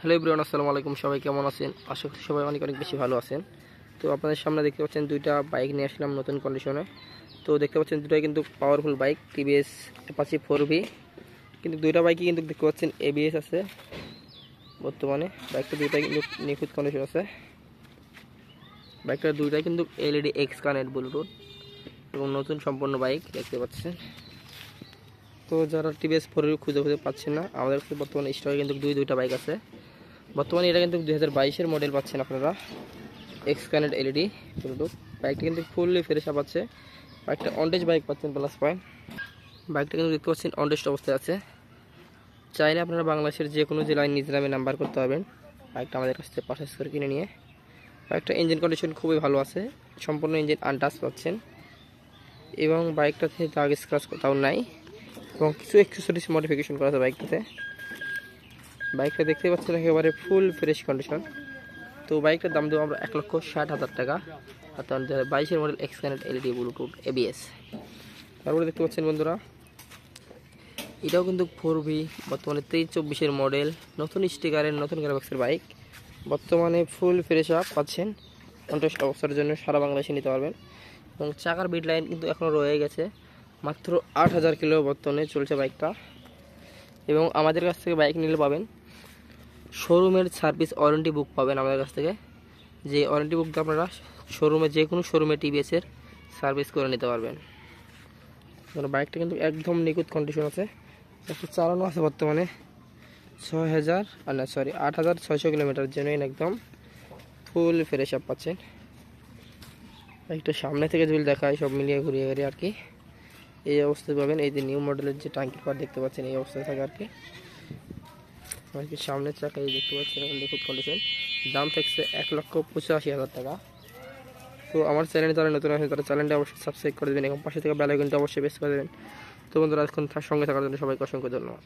Hello everyone, আসসালামু আলাইকুম। সবাই কেমন আছেন? আশা করি সবাই অনেক অনেক বেশি ভালো আছেন। তো আপনাদের সামনে দেখতে পাচ্ছেন দুইটা বাইক নিয়ে আসলাম নতুন কন্ডিশনে। তো দেখতে পাচ্ছেন দুটাই কিন্তু powerful bike, TVS Apache 4V। কিন্তু দুইটা বাইকই কিন্তু দেখতে পাচ্ছেন ABS আছে বর্তমানে। বাইকটা দুইটাই কিন্তু নিখুঁত কন্ডিশন আছে। বাইকটা দুইটাই কিন্তু LED X কানেক্ট ব্লুটুথ এবং নতুন সম্পূর্ণ বাইক দেখতে পাচ্ছেন। তো যারা টিভিএস 4V খুঁজে পাচ্ছেন না, আমাদের কাছে বর্তমানে স্টকে কিন্তু দুইটা বাইক আছে। বর্তমানে এটা কিন্তু 2022-এর মডেল পাচ্ছেন আপনারা, এক্স কানেক্ট LED ব্লুটুথ। বাইকটা কিন্তু ফুললি ফ্রেশ আপ আছে। বাইকটা অনটেস্ট বাইক পাচ্ছেন প্লাস পয়েন্ট। বাইকটা কিন্তু দেখতে পাচ্ছেন অনটেস্ট অবস্থায় আছে। চাইলে আপনারা বাংলাদেশের যে কোনো জেলায় নিজ নামে নাম্বার করতে পারবেন বাইকটা আমাদের কাছ থেকে পারচেস করে কিনে নিয়ে। বাইকটা ইঞ্জিন কন্ডিশন খুবই ভালো আছে, সম্পূর্ণ ইঞ্জিন আনটাচ পাচ্ছেন এবং বাইকটাতে দাগ স্ক্র্যাচ কোথাও নাই এবং কিছু অ্যাক্সেসরিজ মডিফিকেশন করা আছে বাইকটাতে। বাইকটা দেখতে পাচ্ছেন একেবারে ফুল ফ্রেশ কন্ডিশন। তো বাইকটার দাম দেবো আমরা 1,60,000 টাকা। অর্থাৎ 2022-এর model X connect LED Bluetooth ABS। তারপরে দেখতে পাচ্ছেন বন্ধুরা, এটাও কিন্তু 4V, বর্তমানে 23-24-এর মডেল, নতুন স্টিকারের নতুন গ্রাফিক্সের বাইক। বর্তমানে ফুল ফ্রেশ আপ পাচ্ছেন, কন্টেস্ট অবস্থার জন্য সারা বাংলাদেশে নিতে পারবেন। এবং চাকার বিট লাইন কিন্তু এখনও রয়ে গেছে, মাত্র 8,000 কিলো বর্তমানে চলছে বাইকটা। এবং আমাদের কাছ থেকে বাইক নিলে পাবেন শোরুমের সার্ভিস ওয়ারেন্টি বুক পাবেন আমাদের কাছ থেকে। যে ওয়ারেন্টি বুকটা আপনারা শোরুমে যে কোনো শোরুমে টিভিএসের সার্ভিস করে নিতে পারবেন। বাইকটা কিন্তু একদম নিখুঁত কন্ডিশন আছে। একটু চালানো আছে বর্তমানে 8,600 কিলোমিটার জেনুইন, একদম ফুল ফ্রেশ আপ পাচ্ছেন। বাইকটা সামনে থেকে যদি দেখায় সব মিলিয়ে ঘুরিয়ে ঘুরিয়ে আর কি এই অবস্থায় পাবেন। এই যে নিউ মডেলের যে টাঙ্কির পার দেখতে পাচ্ছেন এই অবস্থায় থাকে আর কি। বাইকের সামনের চাকা এই দেখতে পাচ্ছেন নিখুঁত কন্ডিশন। দাম থাকছে 1,85,000 টাকা। তো আমার চ্যানেলে যারা নতুন আছেন তারা চ্যানেলটা অবশ্যই সাবস্ক্রাইব করে দেবেন এবং পাশে থেকে বেল আইকনটা অবশ্যই প্রেস করে দেবেন। তো বন্ধুরা, এখন সঙ্গে থাকার জন্য সবাইকে অসংখ্য ধন্যবাদ।